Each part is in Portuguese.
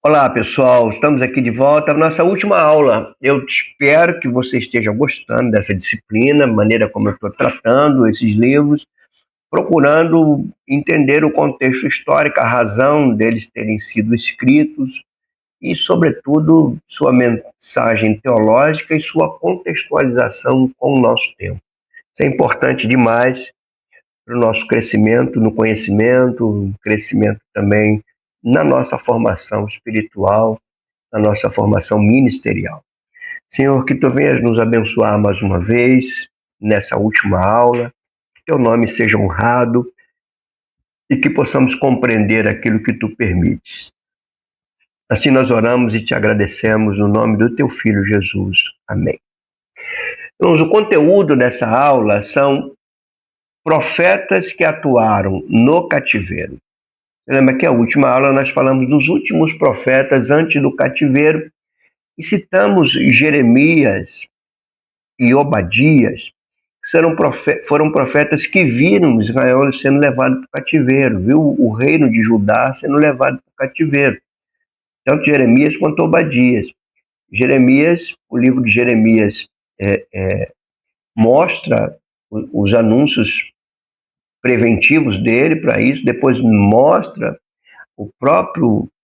Olá, pessoal. Estamos aqui de volta à nossa última aula. Eu espero que você esteja gostando dessa disciplina, maneira como eu estou tratando esses livros, procurando entender o contexto histórico, a razão deles terem sido escritos e, sobretudo, sua mensagem teológica e sua contextualização com o nosso tempo. Isso é importante demais para o nosso crescimento no conhecimento, crescimento também na nossa formação espiritual, na nossa formação ministerial. Senhor, que Tu venhas nos abençoar mais uma vez nessa última aula, que Teu nome seja honrado e que possamos compreender aquilo que Tu permites. Assim nós oramos e Te agradecemos no nome do Teu Filho Jesus. Amém. Então, o conteúdo dessa aula são profetas que atuaram no cativeiro. Você lembra que a última aula nós falamos dos últimos profetas antes do cativeiro e citamos Jeremias e Obadias, que foram profetas que viram Israel sendo levado para o cativeiro, viu o reino de Judá sendo levado para o cativeiro, tanto Jeremias quanto Obadias. Jeremias, o livro de Jeremias mostra os anúncios preventivos dele para isso, depois mostra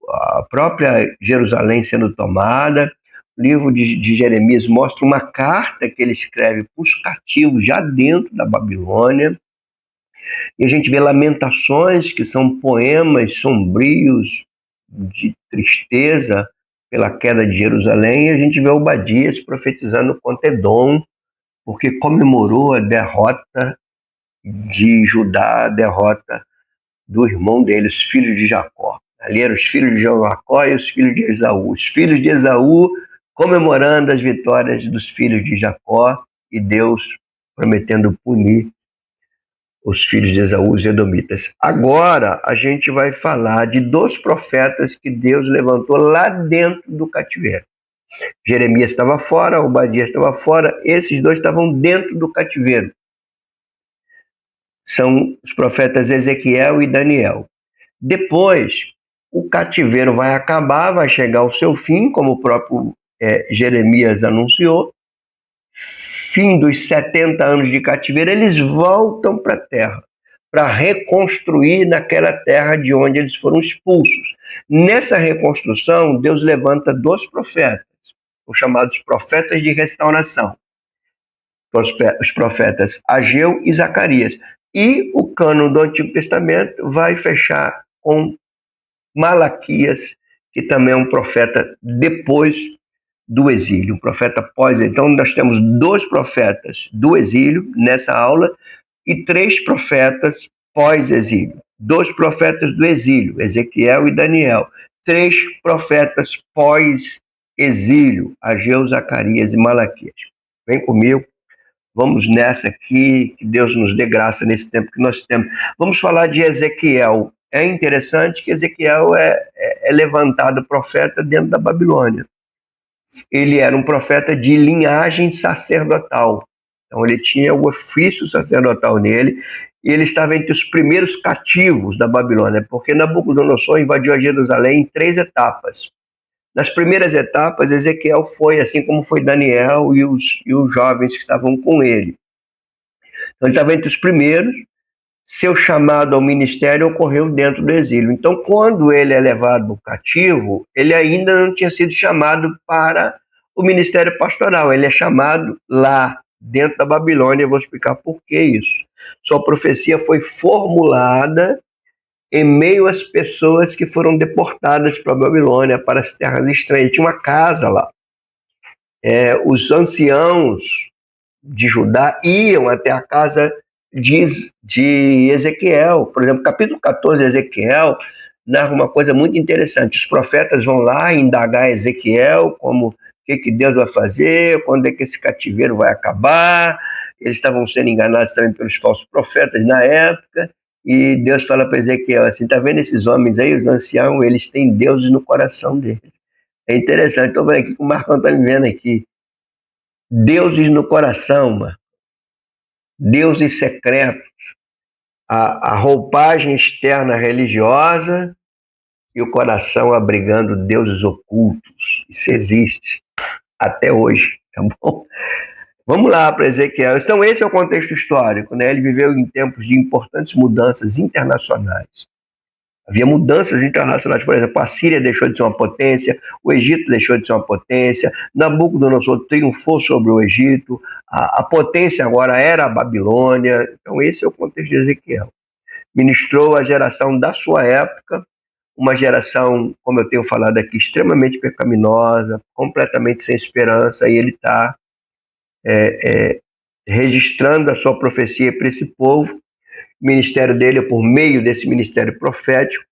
a própria Jerusalém sendo tomada. O livro de Jeremias mostra uma carta que ele escreve para os cativos já dentro da Babilônia. E a gente vê lamentações, que são poemas sombrios de tristeza pela queda de Jerusalém. E a gente vê Obadias profetizando contra Edom, porque comemorou a derrota de Judá, a derrota do irmão dele, os filhos de Jacó. Ali eram os filhos de Jacó e os filhos de Esaú. Os filhos de Esaú comemorando as vitórias dos filhos de Jacó e Deus prometendo punir os filhos de Esaú, os edomitas. Agora a gente vai falar de dois profetas que Deus levantou lá dentro do cativeiro. Jeremias estava fora, Obadias estava fora, esses dois estavam dentro do cativeiro. São os profetas Ezequiel e Daniel. Depois, o cativeiro vai acabar, vai chegar ao seu fim, como o próprio Jeremias anunciou. Fim dos 70 anos de cativeiro, eles voltam para a terra, para reconstruir naquela terra de onde eles foram expulsos. Nessa reconstrução, Deus levanta dois profetas, os chamados profetas de restauração. Os profetas Ageu e Zacarias. E o cânon do Antigo Testamento vai fechar com Malaquias, que também é um profeta depois do exílio, um profeta pós-exílio. Então, nós temos dois profetas do exílio nessa aula e três profetas pós-exílio. Dois profetas do exílio, Ezequiel e Daniel. Três profetas pós-exílio, Ageu, Zacarias e Malaquias. Vem comigo. Vamos nessa aqui, que Deus nos dê graça nesse tempo que nós temos. Vamos falar de Ezequiel. É interessante que Ezequiel é levantado profeta dentro da Babilônia. Ele era um profeta de linhagem sacerdotal. Então ele tinha o ofício sacerdotal nele, e ele estava entre os primeiros cativos da Babilônia, porque Nabucodonosor invadiu a Jerusalém em 3 etapas. Nas primeiras etapas, Ezequiel foi, assim como foi Daniel e os jovens que estavam com ele. Então, ele estava entre os primeiros. Seu chamado ao ministério ocorreu dentro do exílio. Então, quando ele é levado cativo, ele ainda não tinha sido chamado para o ministério pastoral. Ele é chamado lá, dentro da Babilônia. Eu vou explicar por que isso. Sua profecia foi formulada em meio às pessoas que foram deportadas para a Babilônia, para as terras estranhas. Tinha uma casa lá. Os anciãos de Judá iam até a casa de Ezequiel. Por exemplo, capítulo 14 de Ezequiel narra uma coisa muito interessante. Os profetas vão lá indagar Ezequiel como o que Deus vai fazer, quando é que esse cativeiro vai acabar. Eles estavam sendo enganados também pelos falsos profetas na época. E Deus fala para Ezequiel assim, tá vendo esses homens aí, os anciãos, eles têm deuses no coração deles. É interessante, estou vendo aqui que o Marcão está me vendo aqui. Deuses no coração, mano. Deuses secretos. A roupagem externa religiosa, e o coração abrigando deuses ocultos. Isso existe até hoje, tá bom? Vamos lá para Ezequiel. Então, esse é o contexto histórico, né? Ele viveu em tempos de importantes mudanças internacionais. Havia mudanças internacionais, por exemplo, a Síria deixou de ser uma potência, o Egito deixou de ser uma potência, Nabucodonosor triunfou sobre o Egito, a potência agora era a Babilônia. Então, esse é o contexto de Ezequiel. Ministrou a geração da sua época, uma geração, como eu tenho falado aqui, extremamente pecaminosa, completamente sem esperança, e ele está registrando a sua profecia para esse povo. O ministério dele é por meio desse ministério profético.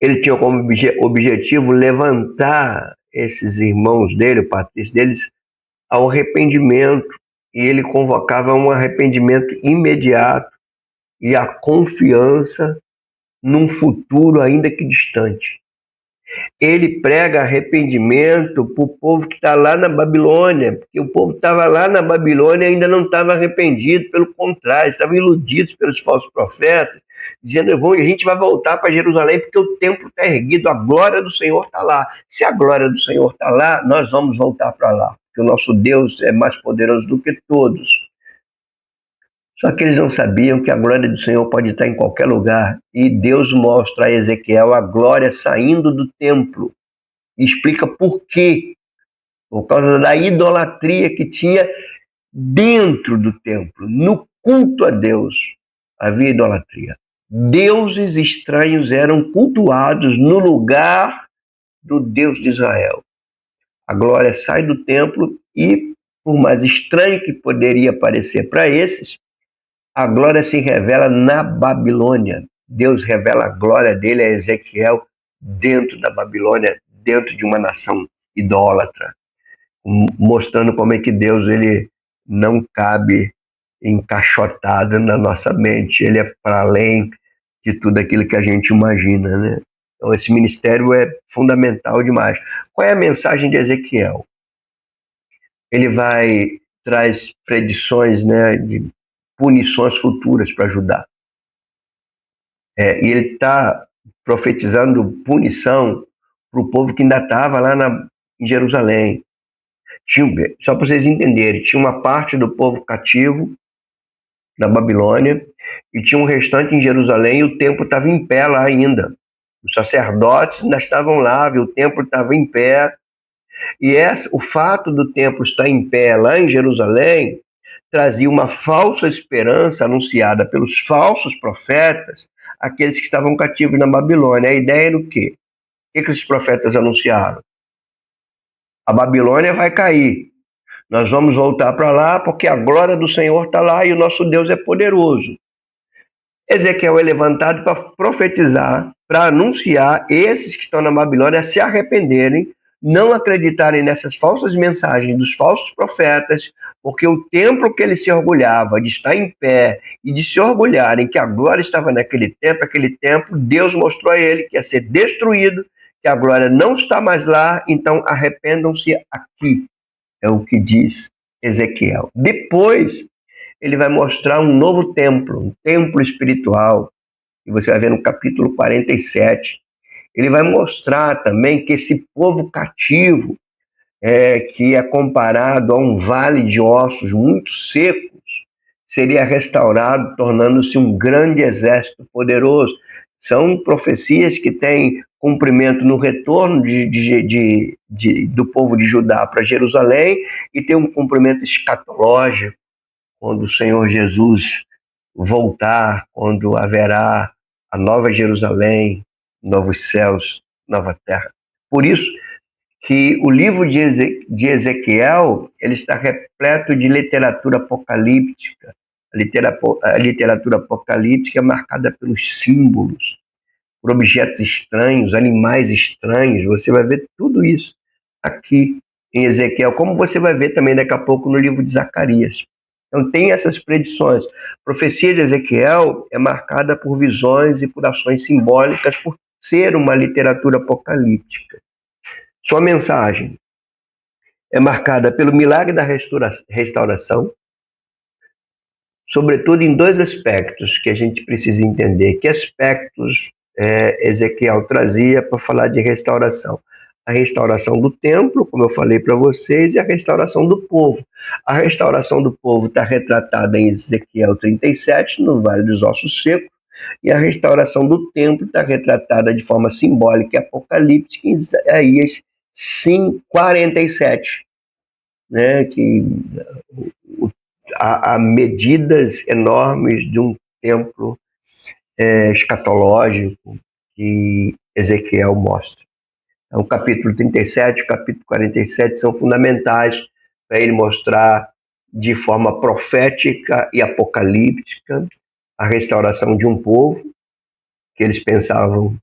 Ele tinha como objetivo levantar esses irmãos dele, o patrício deles, ao arrependimento, e ele convocava um arrependimento imediato e a confiança num futuro ainda que distante. Ele prega arrependimento para o povo que está lá na Babilônia, porque o povo estava lá na Babilônia e ainda não estava arrependido, pelo contrário, estavam iludidos pelos falsos profetas, dizendo, a gente vai voltar para Jerusalém porque o templo está erguido, a glória do Senhor está lá. Se a glória do Senhor está lá, nós vamos voltar para lá, porque o nosso Deus é mais poderoso do que todos. Só que eles não sabiam que a glória do Senhor pode estar em qualquer lugar. E Deus mostra a Ezequiel a glória saindo do templo. E explica por quê. Por causa da idolatria que tinha dentro do templo. No culto a Deus havia idolatria. Deuses estranhos eram cultuados no lugar do Deus de Israel. A glória sai do templo e, por mais estranho que poderia parecer para esses, a glória se revela na Babilônia. Deus revela a glória dele a Ezequiel dentro da Babilônia, dentro de uma nação idólatra, mostrando como é que Deus ele não cabe encaixotado na nossa mente, ele é para além de tudo aquilo que a gente imagina, né? Então esse ministério é fundamental demais. Qual é a mensagem de Ezequiel? Ele traz predições, né, de punições futuras para Judá. E ele está profetizando punição para o povo que ainda estava lá em Jerusalém. Só para vocês entenderem, tinha uma parte do povo cativo na Babilônia e tinha um restante em Jerusalém e o templo estava em pé lá ainda. Os sacerdotes ainda estavam lá, o templo estava em pé. E o fato do templo estar em pé lá em Jerusalém trazia uma falsa esperança anunciada pelos falsos profetas àqueles que estavam cativos na Babilônia. A ideia era o quê? O que esses profetas anunciaram? A Babilônia vai cair. Nós vamos voltar para lá porque a glória do Senhor está lá e o nosso Deus é poderoso. Ezequiel é levantado para profetizar, para anunciar esses que estão na Babilônia a se arrependerem, não acreditarem nessas falsas mensagens dos falsos profetas, porque o templo que ele se orgulhava de estar em pé e de se orgulharem que a glória estava aquele templo, Deus mostrou a ele que ia ser destruído, que a glória não está mais lá, então arrependam-se aqui. É o que diz Ezequiel. Depois, ele vai mostrar um novo templo, um templo espiritual, e você vai ver no capítulo 47. Ele vai mostrar também que esse povo cativo, que é comparado a um vale de ossos muito secos, seria restaurado, tornando-se um grande exército poderoso. São profecias que têm cumprimento no retorno do povo de Judá para Jerusalém e tem um cumprimento escatológico, quando o Senhor Jesus voltar, quando haverá a nova Jerusalém, novos céus, nova terra. Por isso que o livro de Ezequiel ele está repleto de literatura apocalíptica. A literatura apocalíptica é marcada pelos símbolos, por objetos estranhos, animais estranhos. Você vai ver tudo isso aqui em Ezequiel, como você vai ver também daqui a pouco no livro de Zacarias. Então tem essas predições. A profecia de Ezequiel é marcada por visões e por ações simbólicas, por ser uma literatura apocalíptica. Sua mensagem é marcada pelo milagre da restauração, sobretudo em dois aspectos que a gente precisa entender. Que aspectos Ezequiel trazia para falar de restauração. A restauração do templo, como eu falei para vocês, e a restauração do povo. A restauração do povo está retratada em Ezequiel 37, no Vale dos Ossos Secos, e a restauração do templo está retratada de forma simbólica e apocalíptica em Isaías 47, né, que há medidas enormes de um templo escatológico que Ezequiel mostra. Então, o capítulo 37 e o capítulo 47 são fundamentais para ele mostrar de forma profética e apocalíptica a restauração de um povo que eles pensavam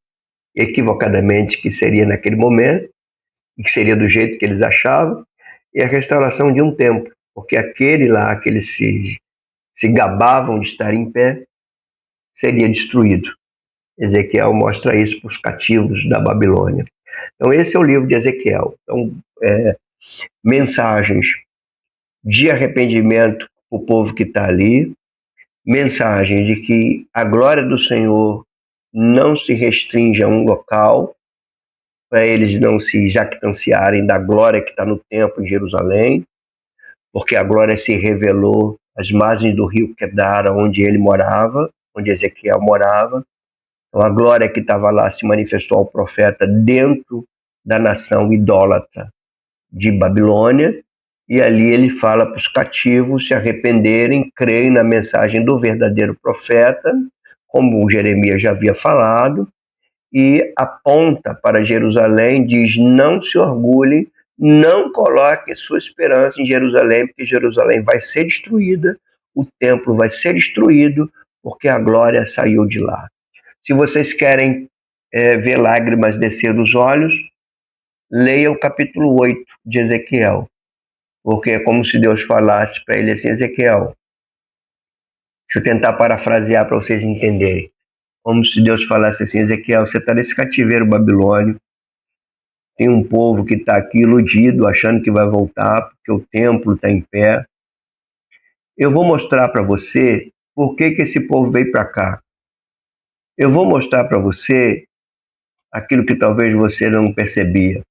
equivocadamente que seria naquele momento e que seria do jeito que eles achavam, e a restauração de um templo, porque aquele lá que eles se gabavam de estar em pé seria destruído. Ezequiel mostra isso para os cativos da Babilônia. Então, esse é o livro de Ezequiel. Então, mensagens de arrependimento para o povo que está ali, mensagem de que a glória do Senhor não se restringe a um local, para eles não se jactanciarem da glória que está no templo em Jerusalém, porque a glória se revelou às margens do rio Quedara, onde ele morava, onde Ezequiel morava. Então, a glória que estava lá se manifestou ao profeta dentro da nação idólatra de Babilônia, e ali ele fala para os cativos se arrependerem, crerem na mensagem do verdadeiro profeta, como Jeremias já havia falado, e aponta para Jerusalém, diz: não se orgulhem, não coloquem sua esperança em Jerusalém, porque Jerusalém vai ser destruída, o templo vai ser destruído, porque a glória saiu de lá. Se vocês querem ver lágrimas descer dos olhos, leia o capítulo 8 de Ezequiel, porque é como se Deus falasse para ele assim: Ezequiel, deixa eu tentar parafrasear para vocês entenderem, como se Deus falasse assim: Ezequiel, você está nesse cativeiro babilônico, tem um povo que está aqui iludido, achando que vai voltar, porque o templo está em pé. Eu vou mostrar para você por que esse povo veio para cá. Eu vou mostrar para você aquilo que talvez você não percebia.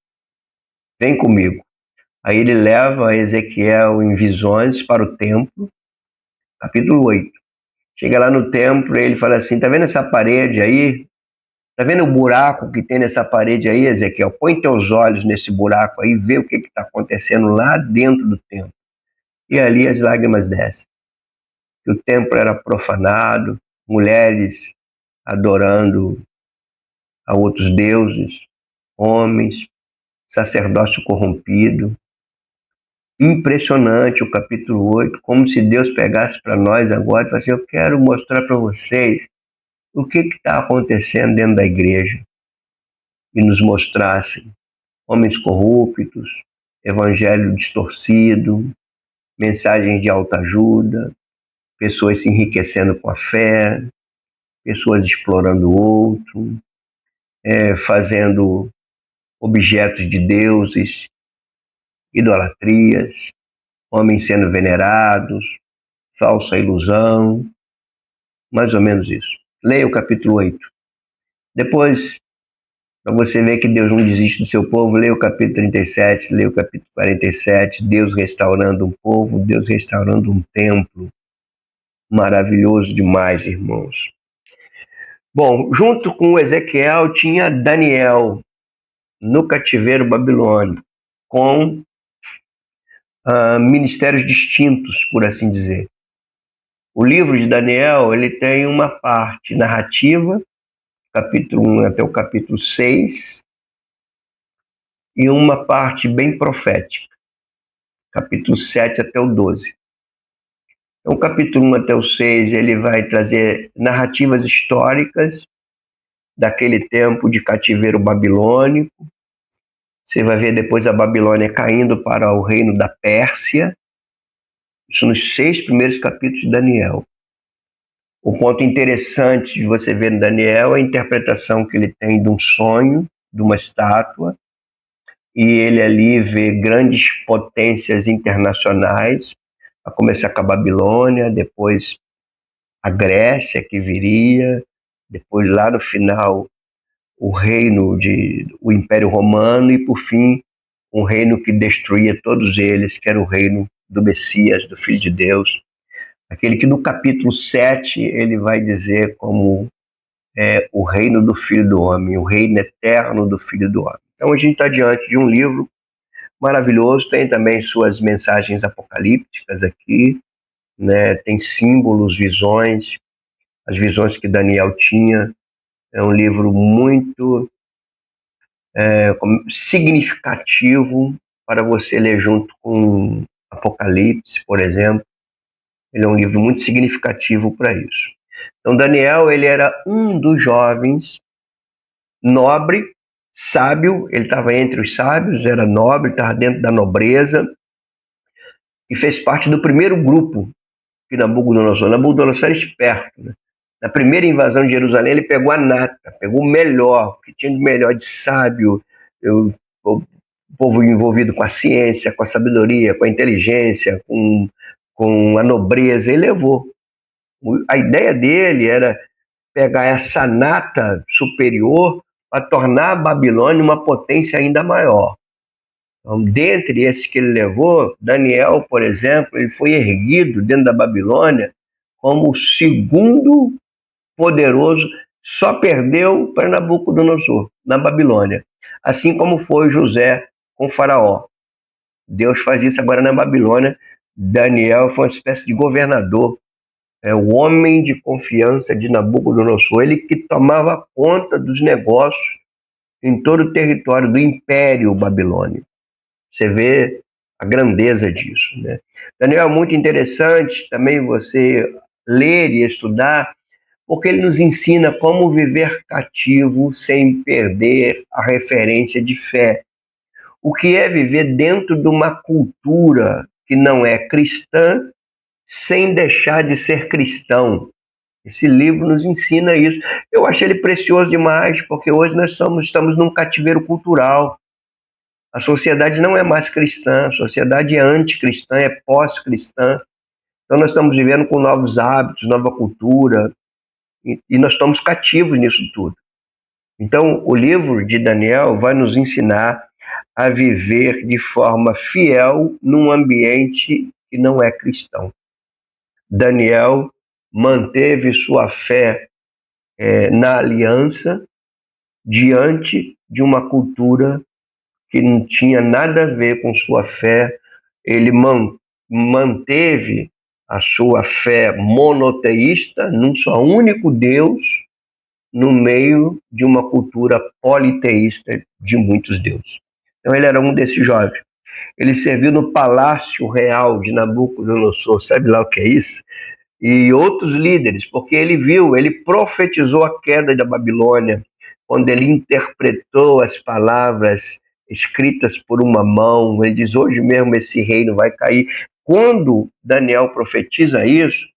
Vem comigo. Aí ele leva Ezequiel em visões para o templo, capítulo 8. Chega lá no templo e ele fala assim: tá vendo essa parede aí? Tá vendo o buraco que tem nessa parede aí, Ezequiel? Põe teus olhos nesse buraco aí, vê o que está acontecendo lá dentro do templo. E ali as lágrimas descem. O templo era profanado, mulheres adorando a outros deuses, homens, sacerdócio corrompido. Impressionante o capítulo 8, como se Deus pegasse para nós agora e falasse: eu quero mostrar para vocês o que está acontecendo dentro da igreja, e nos mostrasse homens corruptos, evangelho distorcido, mensagens de autoajuda, pessoas se enriquecendo com a fé, pessoas explorando o outro, fazendo objetos de deuses, idolatrias, homens sendo venerados, falsa ilusão, mais ou menos isso. Leia o capítulo 8. Depois, para você ver que Deus não desiste do seu povo, leia o capítulo 37, leia o capítulo 47, Deus restaurando um povo, Deus restaurando um templo. Maravilhoso demais, irmãos. Bom, junto com Ezequiel tinha Daniel no cativeiro babilônico, com ministérios distintos, por assim dizer. O livro de Daniel, ele tem uma parte narrativa, capítulo 1 até o capítulo 6, e uma parte bem profética, capítulo 7 até o 12. Então, o capítulo 1 até o 6, ele vai trazer narrativas históricas daquele tempo de cativeiro babilônico. Você vai ver depois a Babilônia caindo para o reino da Pérsia. Isso nos 6 primeiros capítulos de Daniel. O ponto interessante de você ver no Daniel é a interpretação que ele tem de um sonho, de uma estátua, e ele ali vê grandes potências internacionais, a começar com a Babilônia, depois a Grécia que viria, depois lá no final o Império Romano e por fim um reino que destruía todos eles, que era o reino do Messias, do Filho de Deus, aquele que no capítulo 7 ele vai dizer como o reino do Filho do Homem, o reino eterno do Filho do Homem. Então a gente está diante de um livro maravilhoso, tem também suas mensagens apocalípticas aqui, né? Tem símbolos, visões, as visões que Daniel tinha. É um livro muito significativo para você ler junto com Apocalipse, por exemplo. Ele é um livro muito significativo para isso. Então, Daniel, ele era um dos jovens, nobre, sábio, ele estava entre os sábios, era nobre, estava dentro da nobreza, e fez parte do primeiro grupo que Nabucodonosor era esperto, né? Na primeira invasão de Jerusalém, ele pegou a nata, pegou o melhor, o que tinha de melhor de sábio, o povo envolvido com a ciência, com a sabedoria, com a inteligência, com a nobreza, ele levou. A ideia dele era pegar essa nata superior para tornar a Babilônia uma potência ainda maior. Então, dentre esses que ele levou, Daniel, por exemplo, ele foi erguido dentro da Babilônia como o segundo poderoso, só perdeu para Nabucodonosor, na Babilônia. Assim como foi José com Faraó. Deus faz isso agora na Babilônia. Daniel foi uma espécie de governador, o homem de confiança de Nabucodonosor, ele que tomava conta dos negócios em todo o território do Império Babilônico. Você vê a grandeza disso, né? Daniel é muito interessante também você ler e estudar, porque ele nos ensina como viver cativo sem perder a referência de fé. O que é viver dentro de uma cultura que não é cristã, sem deixar de ser cristão. Esse livro nos ensina isso. Eu acho ele precioso demais, porque hoje nós estamos num cativeiro cultural. A sociedade não é mais cristã, a sociedade é anticristã, é pós-cristã. Então nós estamos vivendo com novos hábitos, nova cultura, e nós estamos cativos nisso tudo. Então o livro de Daniel vai nos ensinar a viver de forma fiel num ambiente que não é cristão. Daniel manteve sua fé na aliança diante de uma cultura que não tinha nada a ver com sua fé. Ele manteve a sua fé monoteísta num só único Deus, no meio de uma cultura politeísta de muitos deuses. Então ele era um desses jovens. Ele serviu no palácio real de Nabucodonosor, sabe lá o que é isso? E outros líderes, porque ele profetizou a queda da Babilônia, quando ele interpretou as palavras escritas por uma mão. Ele diz: hoje mesmo esse reino vai cair. Quando Daniel profetiza isso,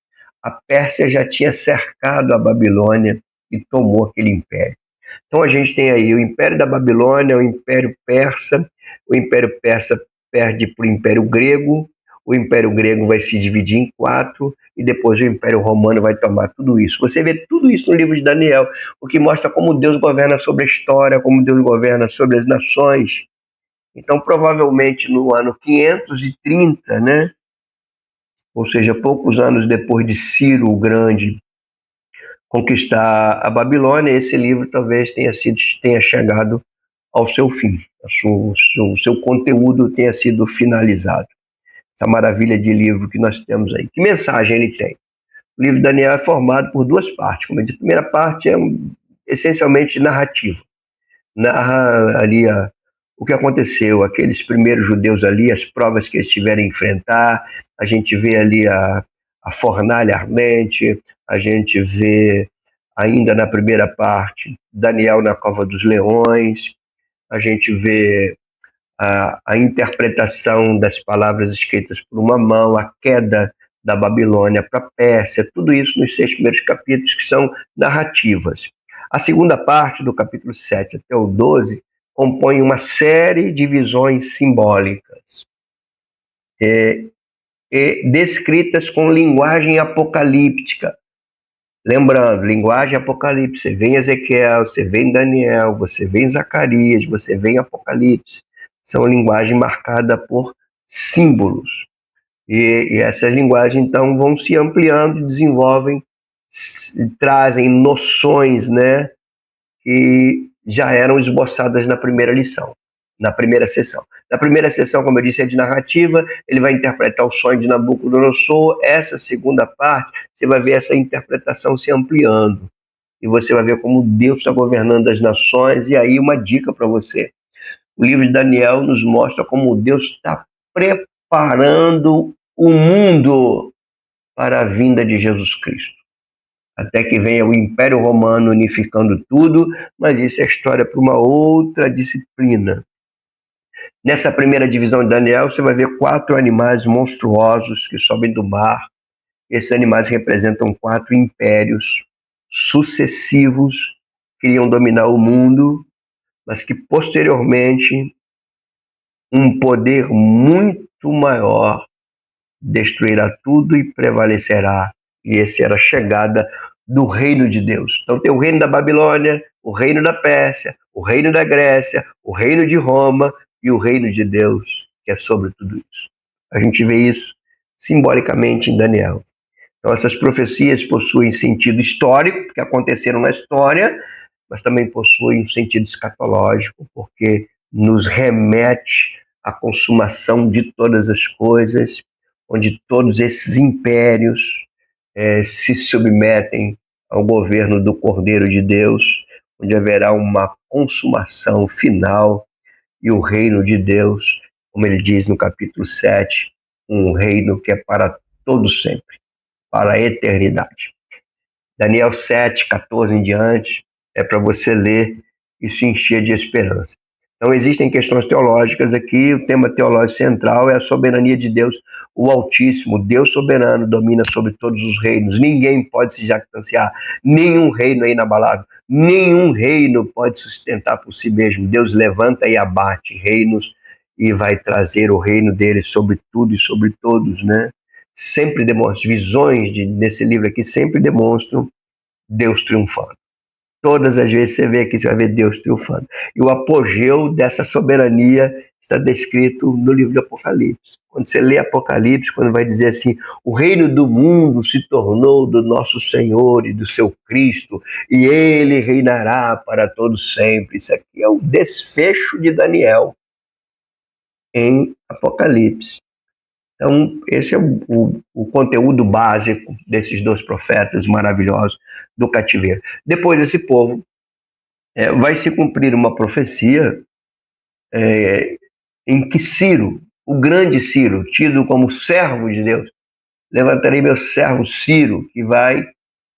a Pérsia já tinha cercado a Babilônia e tomou aquele império. Então a gente tem aí o Império da Babilônia, o Império Persa perde para o Império Grego, o Império Grego vai se dividir em 4 e depois o Império Romano vai tomar tudo isso. Você vê tudo isso no livro de Daniel, o que mostra como Deus governa sobre a história, como Deus governa sobre as nações. Então, provavelmente no ano 530, né? Ou seja, poucos anos depois de Ciro o Grande conquistar a Babilônia, esse livro talvez tenha chegado ao seu fim, o seu conteúdo tenha sido finalizado. Essa maravilha de livro que nós temos aí. Que mensagem ele tem? O livro de Daniel é formado por duas partes. Como eu disse, a primeira parte é essencialmente narrativa. Narra ali o que aconteceu, aqueles primeiros judeus ali, as provas que eles tiveram a enfrentar. A gente vê ali a fornalha ardente, a gente vê ainda na primeira parte Daniel na cova dos leões, a gente vê a interpretação das palavras escritas por uma mão, a queda da Babilônia para a Pérsia, tudo isso nos 6 primeiros capítulos, que são narrativas. A segunda parte, do capítulo 7 até o 12, compõe uma série de visões simbólicas, descritas com linguagem apocalíptica. Lembrando, linguagem Apocalipse, você vê em Ezequiel, você vê em Daniel, você vê em Zacarias, você vê em Apocalipse. São linguagem marcada por símbolos. E essas linguagens, então, vão se ampliando, desenvolvem, trazem noções, né, que já eram esboçadas na primeira lição, na primeira sessão. Na primeira sessão, como eu disse, é de narrativa, ele vai interpretar o sonho de Nabucodonosor. Essa segunda parte, você vai ver essa interpretação se ampliando. E você vai ver como Deus está governando as nações. E aí, uma dica para você. O livro de Daniel nos mostra como Deus está preparando o mundo para a vinda de Jesus Cristo. Até que venha o Império Romano unificando tudo, mas isso é história para uma outra disciplina. Nessa primeira divisão de Daniel, você vai ver 4 animais monstruosos que sobem do mar. Esses animais representam 4 impérios sucessivos que iriam dominar o mundo, mas que posteriormente um poder muito maior destruirá tudo e prevalecerá. E essa era a chegada do reino de Deus. Então tem o reino da Babilônia, o reino da Pérsia, o reino da Grécia, o reino de Roma e o reino de Deus, que é sobre tudo isso. A gente vê isso simbolicamente em Daniel. Então essas profecias possuem sentido histórico, porque aconteceram na história, mas também possuem um sentido escatológico, porque nos remete à consumação de todas as coisas, onde todos esses impérios se submetem ao governo do Cordeiro de Deus, onde haverá uma consumação final e o reino de Deus, como ele diz no capítulo 7, um reino que é para todos sempre, para a eternidade. Daniel 7, 14 em diante, é para você ler e se encher de esperança. Então, existem questões teológicas aqui, o tema teológico central é a soberania de Deus, o Altíssimo, Deus soberano, domina sobre todos os reinos, ninguém pode se jactanciar, nenhum reino é inabalável, nenhum reino pode sustentar por si mesmo, Deus levanta e abate reinos e vai trazer o reino dele sobre tudo e sobre todos, né? Sempre demonstra, visões nesse livro aqui sempre demonstram Deus triunfando. Todas as vezes você vê aqui, você vai ver Deus triunfando. E o apogeu dessa soberania está descrito no livro do Apocalipse. Quando você lê Apocalipse, quando vai dizer assim, o reino do mundo se tornou do nosso Senhor e do seu Cristo, e ele reinará para todos sempre. Isso aqui é o desfecho de Daniel em Apocalipse. Então, esse é o conteúdo básico desses 2 profetas maravilhosos do cativeiro. Depois, esse povo vai se cumprir uma profecia em que Ciro, o grande Ciro, tido como servo de Deus, levantarei meu servo Ciro, que vai,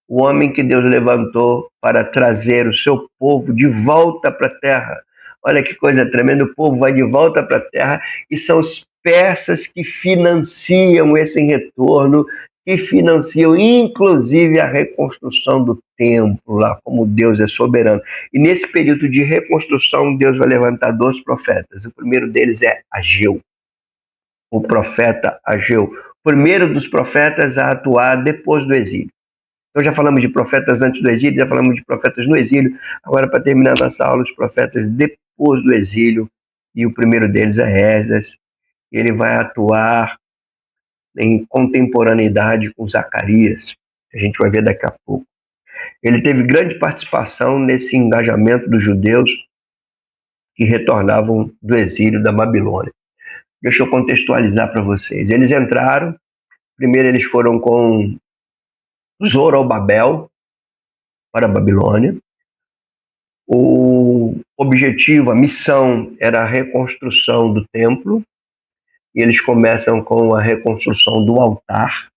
o homem que Deus levantou para trazer o seu povo de volta para a terra. Olha que coisa tremenda, o povo vai de volta para a terra e são os persas que financiam esse retorno, que financiam inclusive a reconstrução do templo, lá como Deus é soberano. E nesse período de reconstrução, Deus vai levantar 2 profetas. O primeiro deles é Ageu, o profeta Ageu, o primeiro dos profetas a atuar depois do exílio. Então já falamos de profetas antes do exílio, já falamos de profetas no exílio, agora para terminar nossa aula, os profetas depois do exílio, e o primeiro deles é Esdras. Ele vai atuar em contemporaneidade com Zacarias, que a gente vai ver daqui a pouco. Ele teve grande participação nesse engajamento dos judeus que retornavam do exílio da Babilônia. Deixa eu contextualizar para vocês. Eles entraram, primeiro eles foram com Zorobabel para a Babilônia. O objetivo, a missão era a reconstrução do templo, e eles começam com a reconstrução do altar.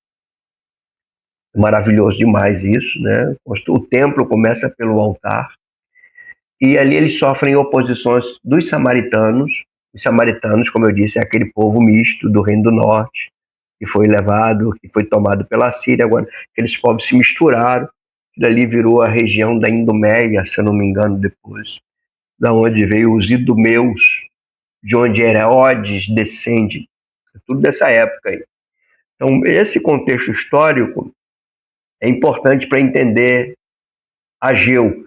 Maravilhoso demais isso, né? O templo começa pelo altar, e ali eles sofrem oposições dos samaritanos. Os samaritanos, como eu disse, é aquele povo misto do Reino do Norte, que foi levado, que foi tomado pela Síria. Agora, aqueles povos se misturaram, e dali virou a região da Idumeia, se eu não me engano, depois, da onde veio os idumeus, de onde Herodes descende, tudo dessa época aí. Então, esse contexto histórico É importante para entender Ageu,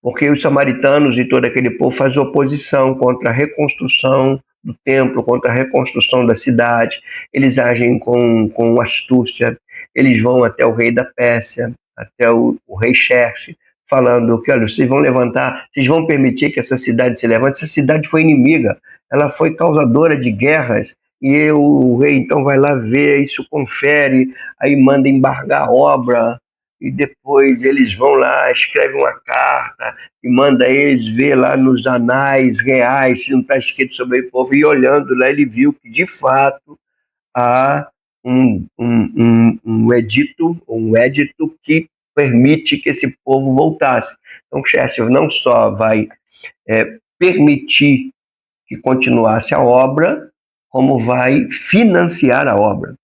porque os samaritanos e todo aquele povo faz oposição contra a reconstrução do templo, contra a reconstrução da cidade. Eles agem com astúcia, eles vão até o rei da Pérsia, até o rei Xerxes, falando que, olha, vocês vão levantar, vocês vão permitir que essa cidade se levante. Essa cidade foi inimiga, ela foi causadora de guerras, e o rei então vai lá ver, isso confere, aí manda embargar a obra, e depois eles vão lá, escrevem uma carta e manda eles ver lá nos anais reais se não está escrito sobre o povo. E olhando lá, ele viu que, de fato, há um edito que permite que esse povo voltasse. Então, Churchill não só vai permitir que continuasse a obra, como vai financiar a obra.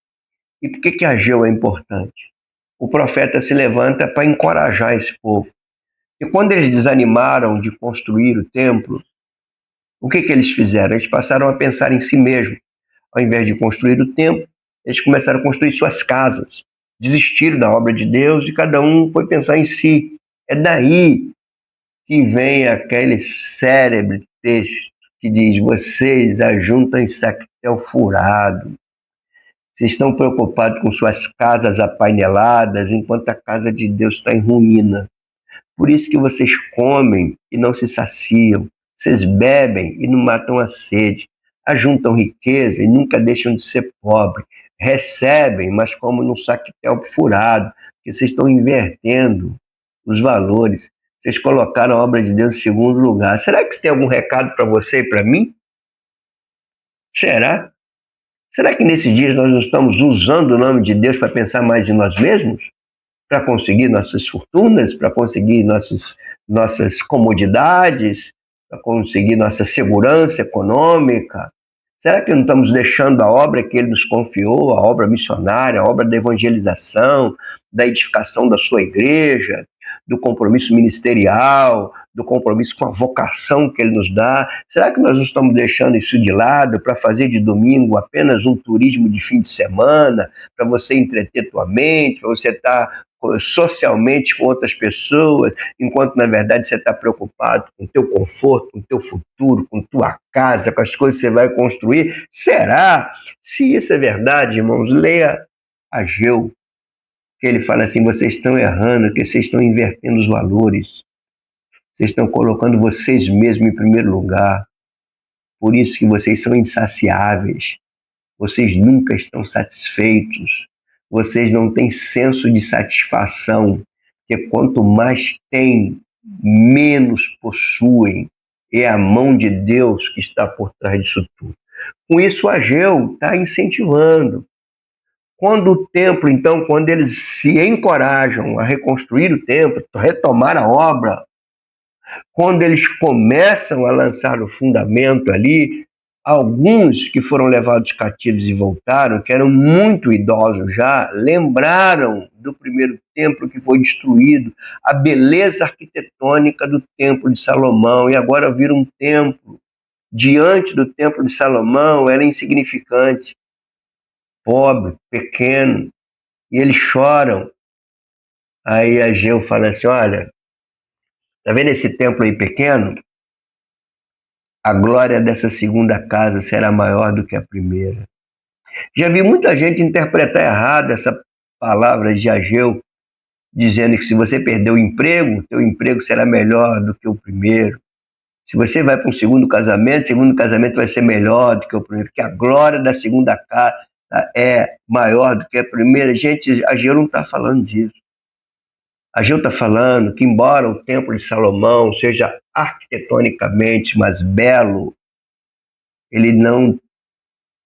E por que Ageu é importante? O profeta se levanta para encorajar esse povo. E quando eles desanimaram de construir o templo, o que eles fizeram? Eles passaram a pensar em si mesmos. Ao invés de construir o templo, eles começaram a construir suas casas. Desistiram da obra de Deus e cada um foi pensar em si. É daí que vem aquele célebre texto que diz: vocês ajuntam em sactel furado. Vocês estão preocupados com suas casas apaineladas, enquanto a casa de Deus está em ruína. Por isso que vocês comem e não se saciam. Vocês bebem e não matam a sede. Ajuntam riqueza e nunca deixam de ser pobres. Recebem, mas como num sactel furado, porque vocês estão invertendo os valores. Vocês colocaram a obra de Deus em segundo lugar. Será que isso tem algum recado para você e para mim? Será? Será que nesses dias nós não estamos usando o nome de Deus para pensar mais em nós mesmos? Para conseguir nossas fortunas, para conseguir nossas comodidades, para conseguir nossa segurança econômica? Será que não estamos deixando a obra que Ele nos confiou, a obra missionária, a obra da evangelização, da edificação da sua igreja, do compromisso ministerial, do compromisso com a vocação que Ele nos dá? Será que nós não estamos deixando isso de lado para fazer de domingo apenas um turismo de fim de semana, para você entreter tua mente, para você estar socialmente com outras pessoas, enquanto na verdade você está preocupado com o teu conforto, com o teu futuro, com tua casa, com as coisas que você vai construir? Será? Se isso é verdade, irmãos, leia Ageu, que ele fala assim: vocês estão errando, que vocês estão invertendo os valores, vocês estão colocando vocês mesmos em primeiro lugar, por isso que vocês são insaciáveis, vocês nunca estão satisfeitos, vocês não têm senso de satisfação, porque quanto mais têm, menos possuem. É a mão de Deus que está por trás disso tudo. Com isso, Ageu está incentivando. Quando o templo, então, quando eles se encorajam a reconstruir o templo, retomar a obra, quando eles começam a lançar o fundamento ali, alguns que foram levados cativos e voltaram, que eram muito idosos já, lembraram do primeiro templo que foi destruído, a beleza arquitetônica do templo de Salomão, e agora viram um templo. Diante do templo de Salomão, era insignificante, pobre, pequeno, e eles choram. Aí Ageu fala assim: olha, tá vendo esse templo aí pequeno? A glória dessa segunda casa será maior do que a primeira. Já vi muita gente interpretar errado essa palavra de Ageu, dizendo que se você perder o emprego, teu emprego será melhor do que o primeiro. Se você vai para um segundo casamento, o segundo casamento vai ser melhor do que o primeiro, que a glória da segunda casa é maior do que a primeira. Gente, Ageu não está falando disso. Ageu está falando que, embora o templo de Salomão seja arquitetonicamente mais belo, ele não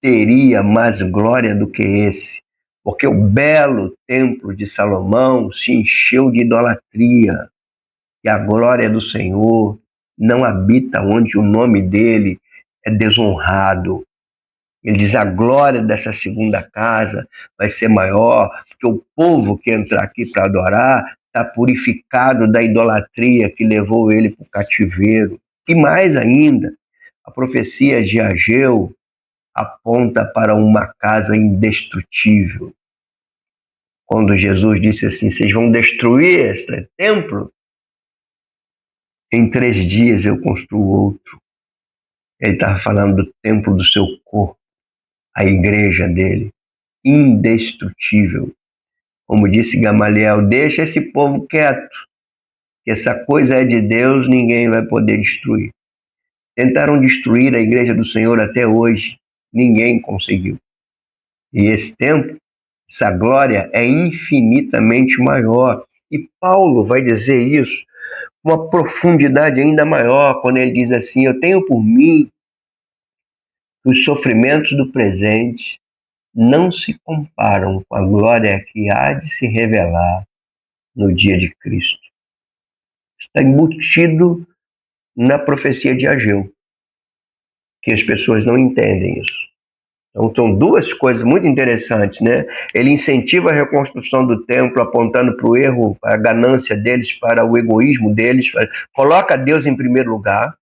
teria mais glória do que esse, porque o belo templo de Salomão se encheu de idolatria, e a glória do Senhor não habita onde o nome dele é desonrado. Ele diz: a glória dessa segunda casa vai ser maior, porque o povo que entrar aqui para adorar está purificado da idolatria que levou ele para o cativeiro. E mais ainda, a profecia de Ageu aponta para uma casa indestrutível. quando Jesus disse assim, vocês vão destruir este templo, em 3 dias eu construo outro. Ele estava falando do templo do seu corpo, a igreja dele, indestrutível. Como disse Gamaliel, deixa esse povo quieto, que essa coisa é de Deus, ninguém vai poder destruir. Tentaram destruir a igreja do Senhor até hoje, ninguém conseguiu. E esse tempo, essa glória é infinitamente maior. E Paulo vai dizer isso com uma profundidade ainda maior, quando ele diz assim, eu tenho por mim que os sofrimentos do presente não se comparam com a glória que há de se revelar no dia de Cristo. Está embutido na profecia de Ageu, que as pessoas não entendem isso. Então, são 2 coisas muito interessantes, né? Ele incentiva a reconstrução do templo, apontando para o erro, para a ganância deles, para o egoísmo deles, coloca Deus em primeiro lugar,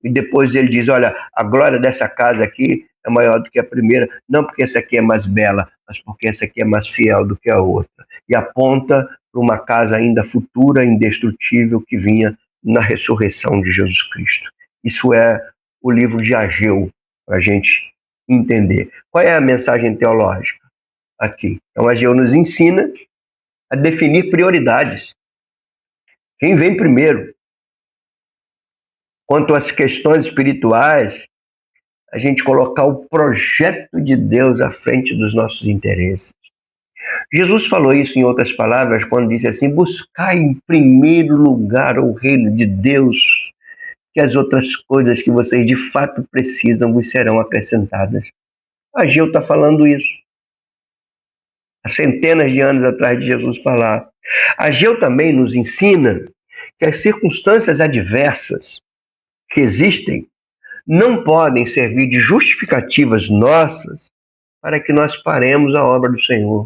e depois ele diz, olha, a glória dessa casa aqui é maior do que a primeira, não porque essa aqui é mais bela, mas porque essa aqui é mais fiel do que a outra. E aponta para uma casa ainda futura, indestrutível, que vinha na ressurreição de Jesus Cristo. Isso é o livro de Ageu, para a gente entender. Qual é a mensagem teológica aqui? Então, Ageu nos ensina a definir prioridades. Quem vem primeiro? Quanto às questões espirituais, a gente colocar o projeto de Deus à frente dos nossos interesses. Jesus falou isso em outras palavras, quando disse assim, buscai em primeiro lugar o reino de Deus, que as outras coisas que vocês de fato precisam vos serão acrescentadas. Ageu está falando isso. Há centenas de anos atrás de Jesus falar. Ageu também nos ensina que as circunstâncias adversas que existem não podem servir de justificativas nossas para que nós paremos a obra do Senhor.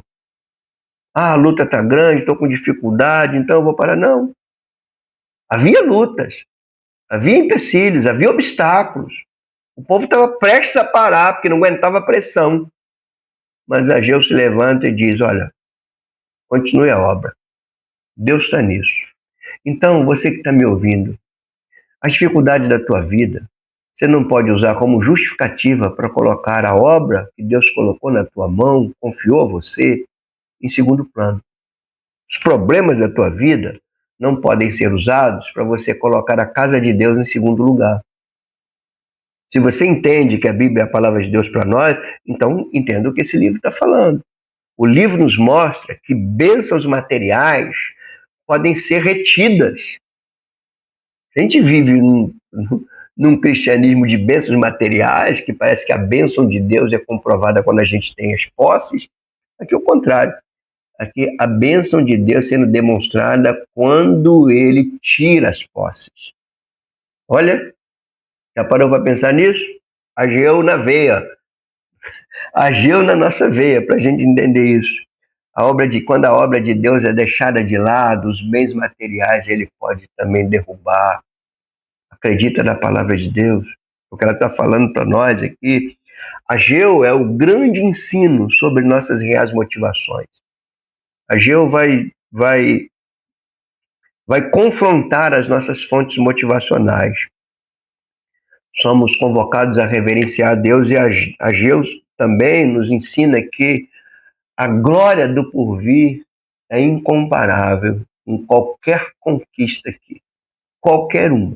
Ah, a luta está grande, estou com dificuldade, então eu vou parar. Não. Havia lutas, havia empecilhos, havia obstáculos. O povo estava prestes a parar porque não aguentava a pressão. Mas Ageu se levanta e diz, olha, continue a obra. Deus está nisso. Então, você que está me ouvindo, as dificuldades da tua vida, você não pode usar como justificativa para colocar a obra que Deus colocou na tua mão, confiou a você, em segundo plano. Os problemas da tua vida não podem ser usados para você colocar a casa de Deus em segundo lugar. Se você entende que a Bíblia é a palavra de Deus para nós, então entenda o que esse livro está falando. O livro nos mostra que bênçãos materiais podem ser retidas. A gente vive num cristianismo de bênçãos materiais, que parece que a bênção de Deus é comprovada quando a gente tem as posses. Aqui é o contrário. Aqui a bênção de Deus sendo demonstrada quando ele tira as posses. Olha, já parou para pensar nisso? Ageu na veia. Ageu na nossa veia, para a gente entender isso. Quando a obra de Deus é deixada de lado, os bens materiais ele pode também derrubar. Acredita na palavra de Deus? O que ela está falando para nós aqui. Ageu é o grande ensino sobre nossas reais motivações. Ageu vai confrontar as nossas fontes motivacionais. Somos convocados a reverenciar a Deus e Ageu também nos ensina que a glória do porvir é incomparável em qualquer conquista aqui, qualquer uma.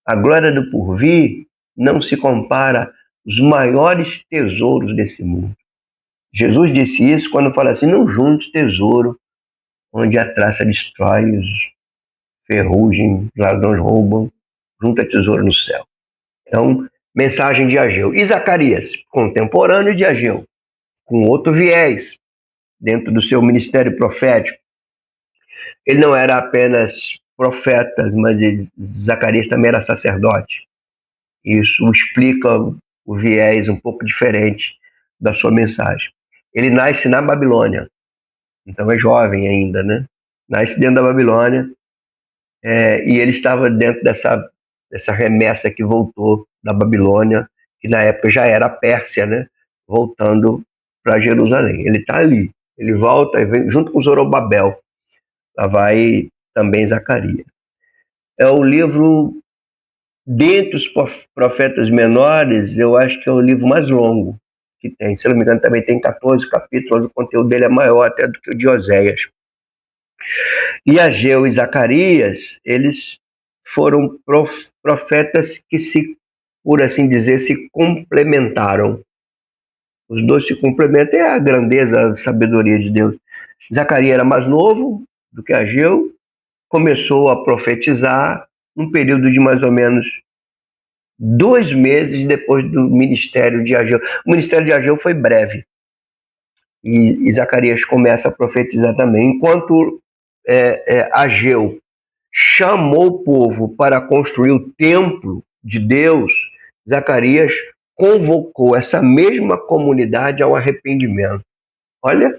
A glória do porvir não se compara aos maiores tesouros desse mundo. Jesus disse isso quando fala assim, não junte tesouro onde a traça destrói, os ferrugem, os ladrões roubam, junta tesouro no céu. Então, mensagem de Ageu. E Zacarias, contemporâneo de Ageu, com outro viés dentro do seu ministério profético. Ele não era apenas profeta, mas Zacarias também era sacerdote. Isso explica o viés um pouco diferente da sua mensagem. Ele nasce na Babilônia, então é jovem ainda, né? Nasce dentro da Babilônia, e ele estava dentro dessa remessa que voltou da Babilônia, que na época já era a Pérsia, né? Voltando para Jerusalém. Ele está ali. Ele volta e vem junto com Zorobabel. Lá vai também Zacarias. É o livro, dentre os profetas menores, eu acho que é o livro mais longo que tem. Se não me engano, também tem 14 capítulos, o conteúdo dele é maior até do que o de Oséias. E Ageu e Zacarias, eles foram profetas que por assim dizer, se complementaram. Os dois se complementam, é a grandeza, a sabedoria de Deus. Zacarias era mais novo do que Ageu, começou a profetizar num período de mais ou menos 2 meses depois do ministério de Ageu. O ministério de Ageu foi breve, e Zacarias começa a profetizar também. Enquanto Ageu chamou o povo para construir o templo de Deus, Zacarias convocou essa mesma comunidade ao arrependimento. Olha,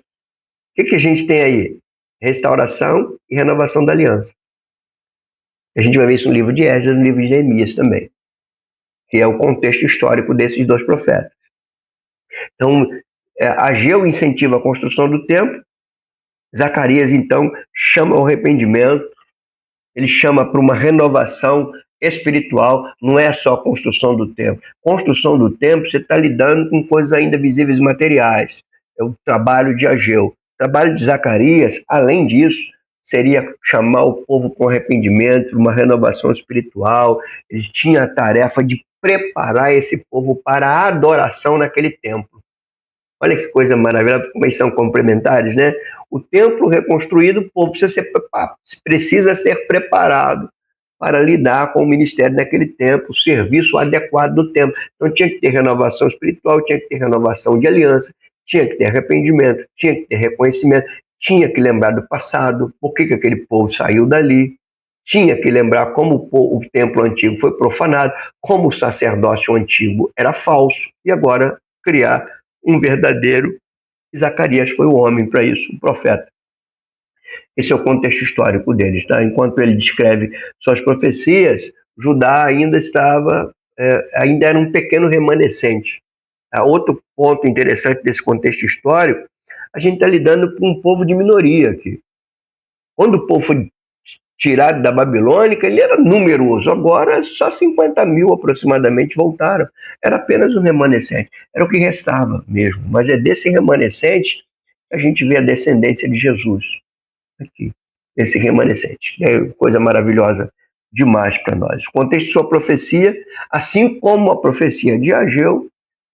o que a gente tem aí? Restauração e renovação da aliança. A gente vai ver isso no livro de Esdras e no livro de Neemias também, que é o contexto histórico desses dois profetas. Então, Ageu incentiva a construção do templo, Zacarias, então, chama ao arrependimento, ele chama para uma renovação espiritual, não é só a construção do templo. Construção do templo, você está lidando com coisas ainda visíveis e materiais. É o trabalho de Ageu. O trabalho de Zacarias, além disso, seria chamar o povo com arrependimento, uma renovação espiritual. Ele tinha a tarefa de preparar esse povo para a adoração naquele templo. Olha que coisa maravilhosa, como eles são complementares, né? O templo reconstruído, o povo precisa ser preparado para lidar com o ministério daquele templo, o serviço adequado do templo. Então tinha que ter renovação espiritual, tinha que ter renovação de aliança, tinha que ter arrependimento, tinha que ter reconhecimento, tinha que lembrar do passado, por que aquele povo saiu dali, tinha que lembrar como o templo antigo foi profanado, como o sacerdócio antigo era falso, e agora criar um verdadeiro. Zacarias foi o homem para isso, o profeta. Esse é o contexto histórico deles, tá? Enquanto ele descreve suas profecias, Judá ainda ainda era um pequeno remanescente. Outro ponto interessante desse contexto histórico, a gente está lidando com um povo de minoria aqui. Quando o povo foi tirado da Babilônica, ele era numeroso. Agora, só 50 mil aproximadamente voltaram. Era apenas um remanescente. Era o que restava mesmo. Mas é desse remanescente que a gente vê a descendência de Jesus. Aqui, esse remanescente. É coisa maravilhosa demais para nós. O contexto de sua profecia, assim como a profecia de Ageu,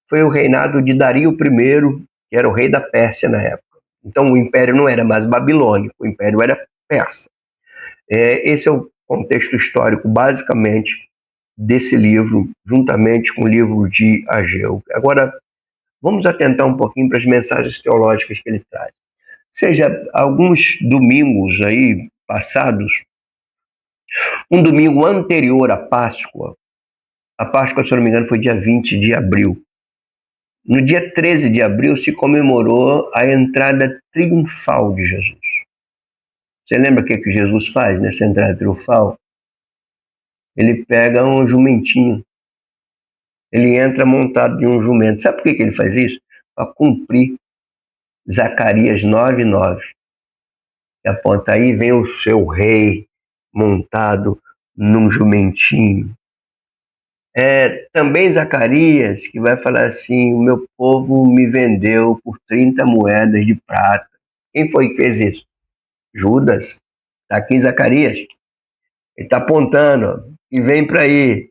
foi o reinado de Dario I, que era o rei da Pérsia na época. Então o império não era mais babilônico, o império era persa. Esse é o contexto histórico, basicamente, desse livro, juntamente com o livro de Ageu. Agora, vamos atentar um pouquinho para as mensagens teológicas que ele traz. Ou seja, alguns domingos aí passados, um domingo anterior à Páscoa, a Páscoa, se eu não me engano, foi dia 20 de abril. No dia 13 de abril se comemorou a entrada triunfal de Jesus. Você lembra o que Jesus faz nessa entrada triunfal? Ele pega um jumentinho. Ele entra montado em um jumento. Sabe por que ele faz isso? Para cumprir Zacarias 9:9. E aponta aí, vem o seu rei montado num jumentinho. Também Zacarias, que vai falar assim, o meu povo me vendeu por 30 moedas de prata. Quem foi que fez isso? Judas. Está aqui Zacarias. Ele está apontando, ó, e vem para aí.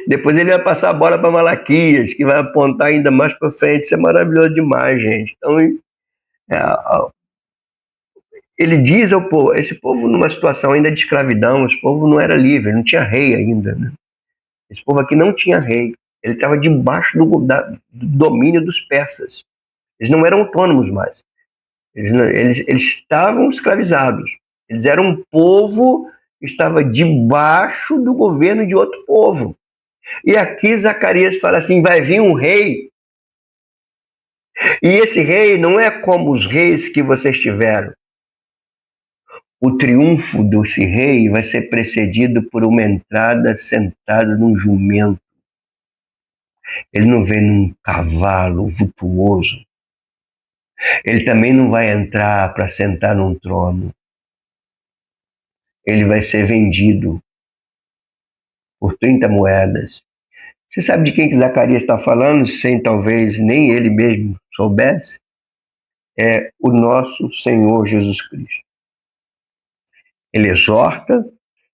Depois ele vai passar a bola para Malaquias, que vai apontar ainda mais para frente. Isso é maravilhoso demais, gente. Então, ele diz ao povo, esse povo numa situação ainda de escravidão, esse povo não era livre, não tinha rei ainda, né? Esse povo aqui não tinha rei. Ele estava debaixo do domínio dos persas. Eles não eram autônomos mais. Eles estavam escravizados. Eles eram um povo que estava debaixo do governo de outro povo. E aqui Zacarias fala assim, vai vir um rei. E esse rei não é como os reis que vocês tiveram. O triunfo desse rei vai ser precedido por uma entrada sentado num jumento. Ele não vem num cavalo vultuoso. Ele também não vai entrar para sentar num trono. Ele vai ser vendido por 30 moedas. Você sabe de quem que Zacarias está falando, sem talvez nem ele mesmo soubesse? É o nosso Senhor Jesus Cristo. Ele exorta,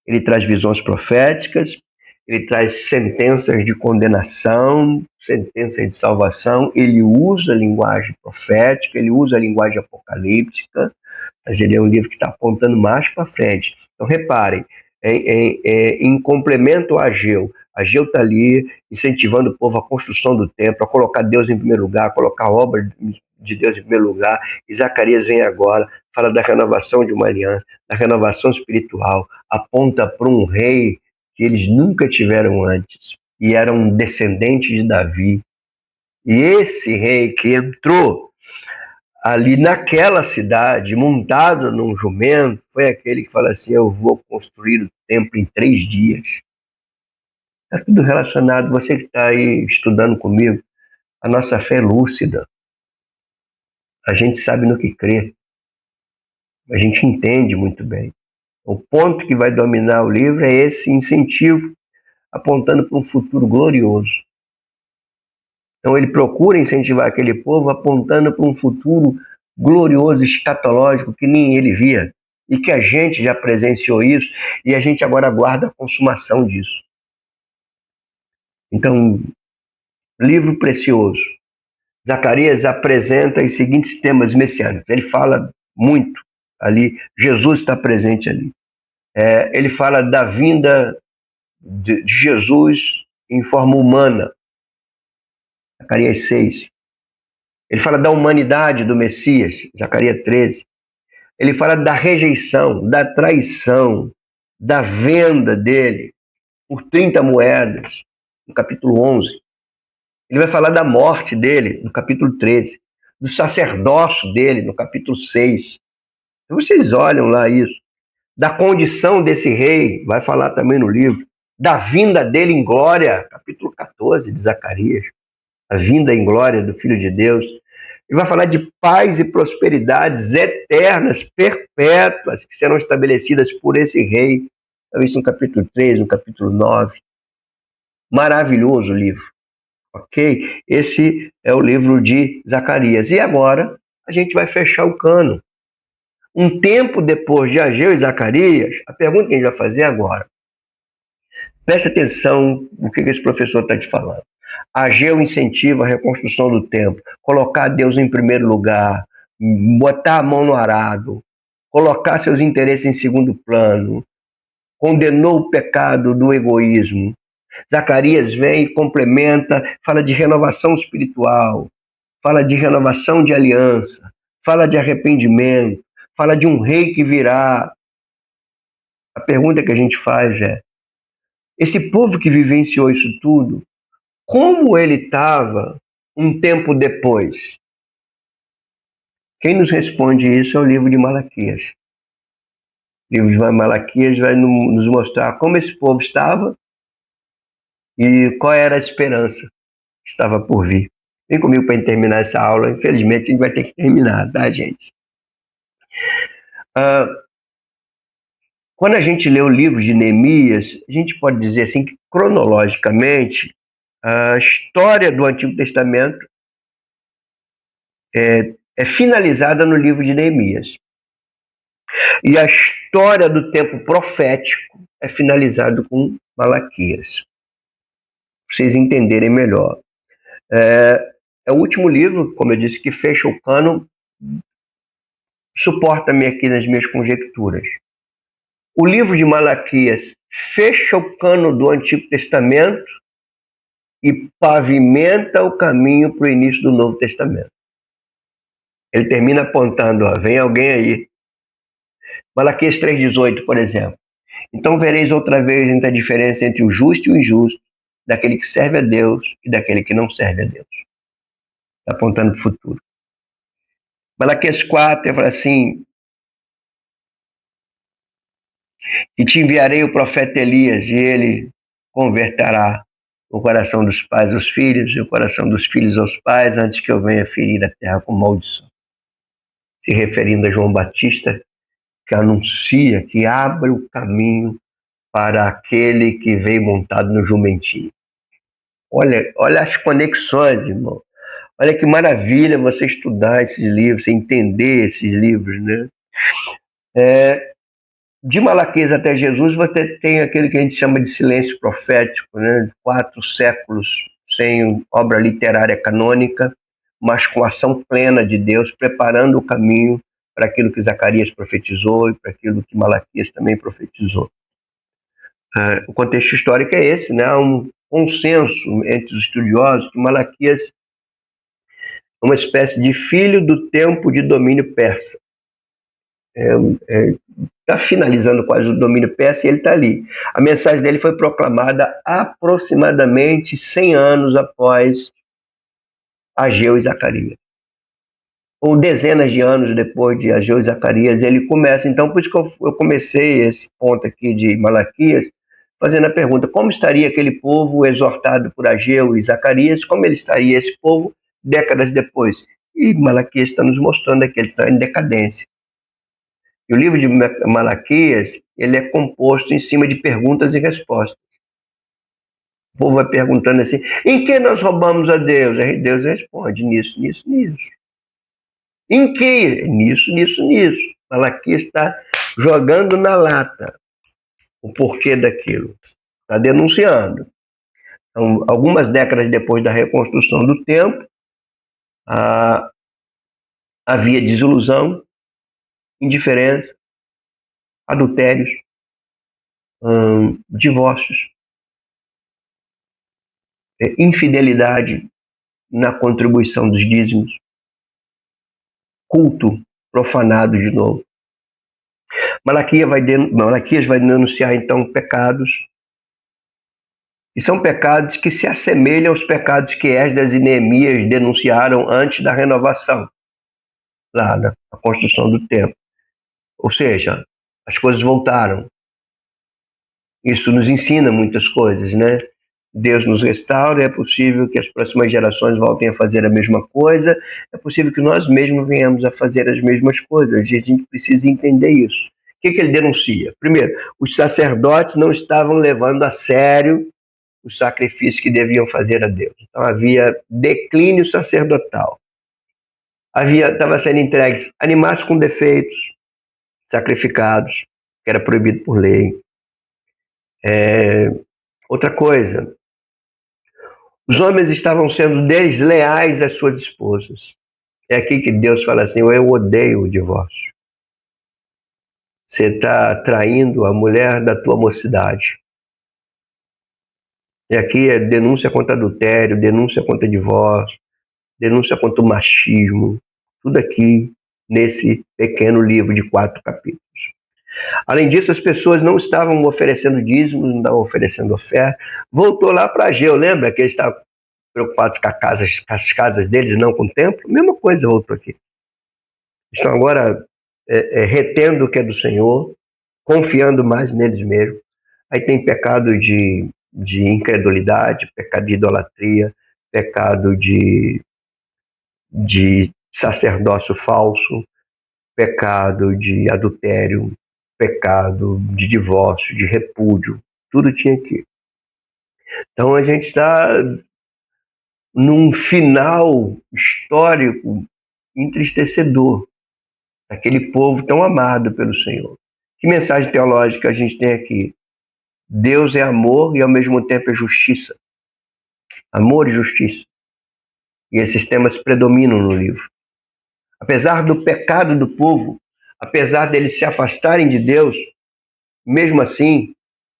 ele traz visões proféticas, ele traz sentenças de condenação, sentenças de salvação, ele usa a linguagem profética, ele usa a linguagem apocalíptica, mas ele é um livro que está apontando mais para frente. Então, reparem, em complemento a Ageu está ali incentivando o povo à construção do templo, a colocar Deus em primeiro lugar, a colocar a obra de Deus em primeiro lugar. E Zacarias vem agora, fala da renovação de uma aliança, da renovação espiritual, aponta para um rei que eles nunca tiveram antes, e era um descendente de Davi. E esse rei que entrou ali naquela cidade, montado num jumento, foi aquele que fala assim: eu vou construir o templo em 3 dias. Está tudo relacionado. Você que está aí estudando comigo, a nossa fé é lúcida. A gente sabe no que crê. A gente entende muito bem. O ponto que vai dominar o livro é esse incentivo, apontando para um futuro glorioso. Então ele procura incentivar aquele povo, apontando para um futuro glorioso, escatológico, que nem ele via. E que a gente já presenciou isso, e a gente agora aguarda a consumação disso. Então, livro precioso. Zacarias apresenta os seguintes temas messiânicos. Ele fala muito ali, Jesus está presente ali. Ele fala da vinda de Jesus em forma humana, Zacarias 6. Ele fala da humanidade do Messias, Zacarias 13. Ele fala da rejeição, da traição, da venda dele por 30 moedas, no capítulo 11. Ele vai falar da morte dele, no capítulo 13. Do sacerdócio dele, no capítulo 6. Então, vocês olham lá isso. Da condição desse rei, vai falar também no livro. Da vinda dele em glória, capítulo 14 de Zacarias. A vinda em glória do Filho de Deus. Ele vai falar de paz e prosperidades eternas, perpétuas, que serão estabelecidas por esse rei. Isso no capítulo 3, no capítulo 9. Maravilhoso o livro. Ok? Esse é o livro de Zacarias. E agora a gente vai fechar o cano. Um tempo depois de Ageu e Zacarias, a pergunta que a gente vai fazer agora. Presta atenção no que esse professor está te falando. Ageu incentiva a reconstrução do templo, colocar Deus em primeiro lugar, botar a mão no arado, colocar seus interesses em segundo plano, condenou o pecado do egoísmo. Zacarias vem e complementa, fala de renovação espiritual, fala de renovação de aliança, fala de arrependimento, fala de um rei que virá. A pergunta que a gente faz é: esse povo que vivenciou isso tudo, como ele estava um tempo depois? Quem nos responde isso é o livro de Malaquias. O livro de Malaquias vai nos mostrar como esse povo estava e qual era a esperança que estava por vir. Vem comigo para terminar essa aula. Infelizmente, a gente vai ter que terminar, tá, gente? Quando a gente lê o livro de Neemias, a gente pode dizer assim que, cronologicamente, a história do Antigo Testamento é finalizada no livro de Neemias. E a história do tempo profético é finalizada com Malaquias. Para vocês entenderem melhor. É o último livro, como eu disse, que fecha o cânon, suporta-me aqui nas minhas conjecturas. O livro de Malaquias fecha o cânon do Antigo Testamento e pavimenta o caminho para o início do Novo Testamento. Ele termina apontando, vem alguém aí. Malaquias 3,18, por exemplo. Então vereis outra vez entre a diferença entre o justo e o injusto, daquele que serve a Deus e daquele que não serve a Deus. Está apontando para o futuro. Malaquias 4, ele fala assim: e te enviarei o profeta Elias, e ele converterá o coração dos pais aos filhos, e o coração dos filhos aos pais, antes que eu venha ferir a terra com maldição. se referindo a João Batista, que anuncia, que abre o caminho para aquele que veio montado no jumentinho. Olha as conexões, irmão. Olha que maravilha você estudar esses livros, você entender esses livros, né? De Malaquias até Jesus, você tem aquele que a gente chama de silêncio profético, né? 4 séculos sem obra literária canônica, mas com ação plena de Deus, preparando o caminho para aquilo que Zacarias profetizou e para aquilo que Malaquias também profetizou. O contexto histórico é esse, né? Há um consenso entre os estudiosos que Malaquias é uma espécie de filho do tempo de domínio persa. Está finalizando quase o domínio persa e ele está ali. A mensagem dele foi proclamada aproximadamente 100 anos após Ageu e Zacarias. Ou dezenas de anos depois de Ageu e Zacarias, ele começa. Então, por isso que eu comecei esse ponto aqui de Malaquias, fazendo a pergunta, como estaria aquele povo exortado por Ageu e Zacarias, como ele estaria esse povo décadas depois? E Malaquias está nos mostrando que ele está em decadência. E o livro de Malaquias, ele é composto em cima de perguntas e respostas. O povo vai perguntando assim, em que nós roubamos a Deus? Aí Deus responde, nisso, nisso, nisso. Em que? Nisso, nisso, nisso. Malaquias está jogando na lata o porquê daquilo. Está denunciando. Então, algumas décadas depois da reconstrução do templo, havia desilusão, indiferença, adultérios, divórcios, infidelidade na contribuição dos dízimos, culto profanado de novo. Malaquias vai denunciar então pecados, e são pecados que se assemelham aos pecados que Esdras e Neemias denunciaram antes da renovação, lá na construção do templo. Ou seja, as coisas voltaram. Isso nos ensina muitas coisas, né? Deus nos restaura, é possível que as próximas gerações voltem a fazer a mesma coisa, é possível que nós mesmos venhamos a fazer as mesmas coisas, e a gente precisa entender isso. O que ele denuncia? Primeiro, os sacerdotes não estavam levando a sério os sacrifícios que deviam fazer a Deus. Então havia declínio sacerdotal. Estava sendo entregues animais com defeitos, sacrificados, que era proibido por lei. Outra coisa, os homens estavam sendo desleais às suas esposas. É aqui que Deus fala assim, eu odeio o divórcio. Você está traindo a mulher da tua mocidade. E aqui é denúncia contra adultério, denúncia contra divórcio, denúncia contra o machismo, tudo aqui nesse pequeno livro de 4 capítulos. Além disso, as pessoas não estavam oferecendo dízimos, não estavam oferecendo oferta. Voltou lá para Ageu, lembra que eles estavam preocupados com as casas deles e não com o templo? Mesma coisa voltou aqui. Estão agora retendo o que é do Senhor, confiando mais neles mesmos. Aí tem pecado de incredulidade, pecado de idolatria, pecado de sacerdócio falso, pecado de adultério, pecado de divórcio, de repúdio, tudo tinha aqui. Então a gente está num final histórico entristecedor, aquele povo tão amado pelo Senhor. Que mensagem teológica a gente tem aqui? Deus é amor e ao mesmo tempo é justiça. Amor e justiça. E esses temas predominam no livro. Apesar do pecado do povo, apesar deles se afastarem de Deus, mesmo assim,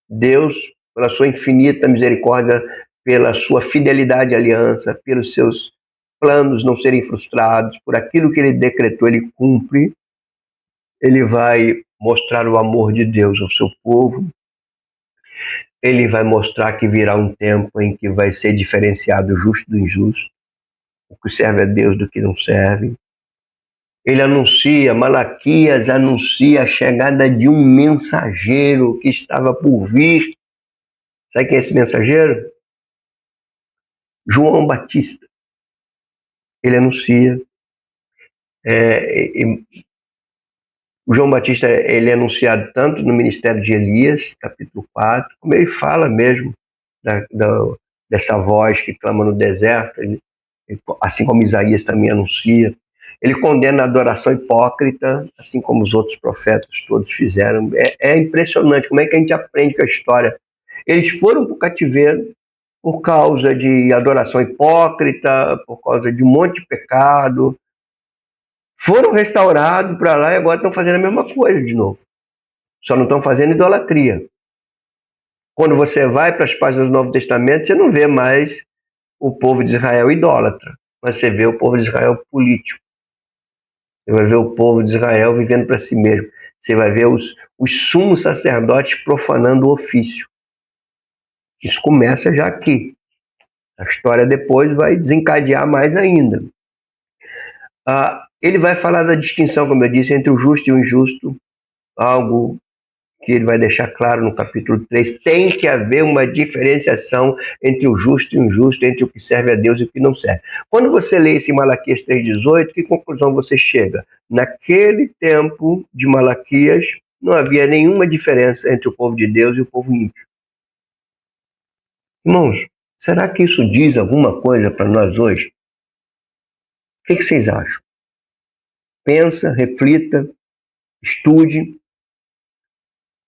Deus, pela sua infinita misericórdia, pela sua fidelidade à aliança, pelos seus planos não serem frustrados, por aquilo que ele decretou, ele cumpre. Ele vai mostrar o amor de Deus ao seu povo. Ele vai mostrar que virá um tempo em que vai ser diferenciado o justo do injusto, o que serve a Deus do que não serve. Ele anuncia, Malaquias anuncia a chegada de um mensageiro que estava por vir. Sabe quem é esse mensageiro? João Batista. Ele anuncia O João Batista, ele é anunciado tanto no ministério de Elias, capítulo 4, como ele fala mesmo dessa voz que clama no deserto, assim como Isaías também anuncia. Ele condena a adoração hipócrita, assim como os outros profetas todos fizeram. É impressionante como é que a gente aprende com a história. Eles foram para o cativeiro por causa de adoração hipócrita, por causa de um monte de pecado. Foram restaurados para lá e agora estão fazendo a mesma coisa de novo. Só não estão fazendo idolatria. Quando você vai para as páginas do Novo Testamento, você não vê mais o povo de Israel idólatra, mas você vê o povo de Israel político. Você vai ver o povo de Israel vivendo para si mesmo. Você vai ver os sumos sacerdotes profanando o ofício. Isso começa já aqui. A história depois vai desencadear mais ainda. Ele vai falar da distinção, como eu disse, entre o justo e o injusto, algo que ele vai deixar claro no capítulo 3. Tem que haver uma diferenciação entre o justo e o injusto, entre o que serve a Deus e o que não serve. Quando você lê esse Malaquias 3,18, que conclusão você chega? Naquele tempo de Malaquias, não havia nenhuma diferença entre o povo de Deus e o povo ímpio. Irmãos, será que isso diz alguma coisa para nós hoje? O que vocês acham? Pensa, reflita, estude,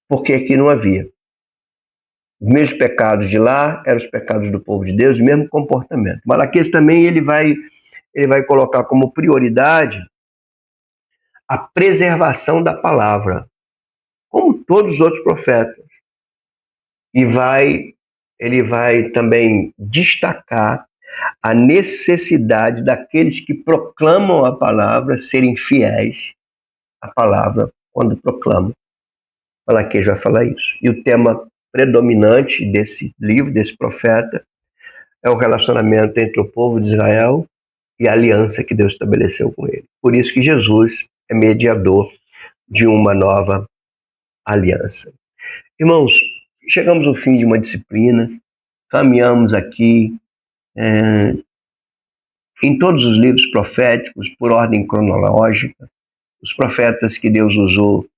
porque aqui não havia. Os mesmos pecados de lá eram os pecados do povo de Deus, o mesmo comportamento. Malaquias também ele vai colocar como prioridade a preservação da palavra, como todos os outros profetas. E ele vai também destacar a necessidade daqueles que proclamam a palavra serem fiéis à palavra quando proclamam. Malaquias vai falar isso. E o tema predominante desse livro, desse profeta, é o relacionamento entre o povo de Israel e a aliança que Deus estabeleceu com ele. Por isso que Jesus é mediador de uma nova aliança. Irmãos, chegamos ao fim de uma disciplina, caminhamos aqui em todos os livros proféticos, por ordem cronológica, os profetas que Deus usou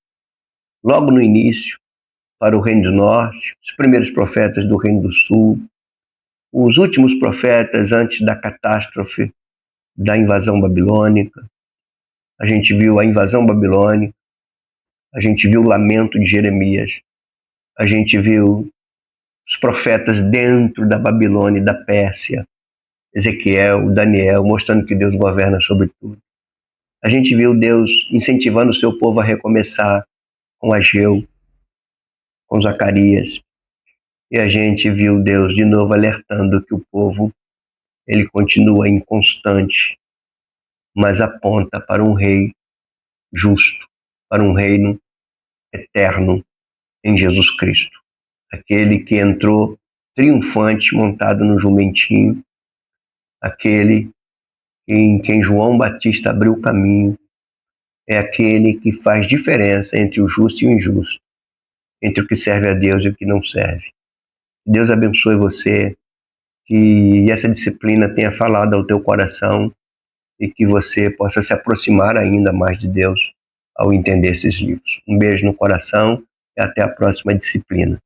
logo no início para o Reino do Norte, os primeiros profetas do Reino do Sul, os últimos profetas antes da catástrofe da invasão babilônica. A gente viu a invasão babilônica, a gente viu o lamento de Jeremias, a gente viu os profetas dentro da Babilônia e da Pérsia, Ezequiel, Daniel, mostrando que Deus governa sobre tudo. A gente viu Deus incentivando o seu povo a recomeçar com Ageu, com Zacarias. E a gente viu Deus de novo alertando que o povo, ele continua inconstante, mas aponta para um rei justo, para um reino eterno em Jesus Cristo. Aquele que entrou triunfante montado no jumentinho, aquele em quem João Batista abriu o caminho, é aquele que faz diferença entre o justo e o injusto, entre o que serve a Deus e o que não serve. Deus abençoe você, que essa disciplina tenha falado ao teu coração e que você possa se aproximar ainda mais de Deus ao entender esses livros. Um beijo no coração e até a próxima disciplina.